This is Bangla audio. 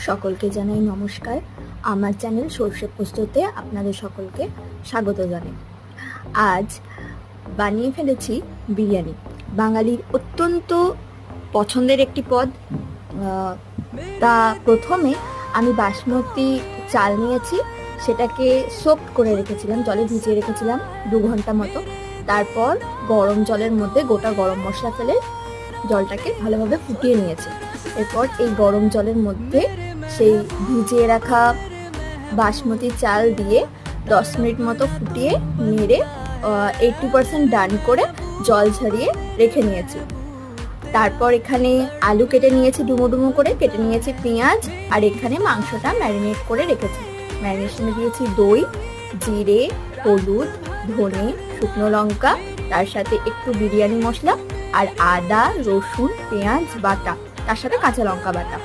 সকলকে জানাই নমস্কার। আমার চ্যানেল সর্ষে পোস্ততে আপনাদের সকলকে স্বাগত জানাই। আজ বানিয়ে ফেলেছি বিরিয়ানি, বাঙালির অত্যন্ত পছন্দের একটি পদ। তা প্রথমে আমি বাসমতি চাল নিয়েছি, সেটাকে সোক করে রেখেছিলাম, জলে ভিজিয়ে রেখেছিলাম 2 ঘন্টা মতো। তারপর গরম জলের মধ্যে গোটা গরম মশলা ফেলে জলটাকে ভালোভাবে ফুটিয়ে নিয়েছি। এরপর এই গরম জলের মধ্যে সেই ভিজিয়ে রাখা বাসমতি চাল দিয়ে 10 মিনিট মতো ফুটিয়ে নেড়ে 80% ডান করে জল ঝরিয়ে রেখে নিয়েছি। তারপর এখানে আলু কেটে নিয়েছি, ডুমো ডুমো করে কেটে নিয়েছি পেঁয়াজ, আর এখানে মাংসটা ম্যারিনেট করে রেখেছি। ম্যারিনেশনে দিয়েছি দই, জিরে, হলুদ, ধনে, শুকনো লঙ্কা, তার সাথে একটু বিরিয়ানি মশলা আর আদা, রসুন, পেঁয়াজ বাটা, তার সাথে কাঁচা লঙ্কা বাটা।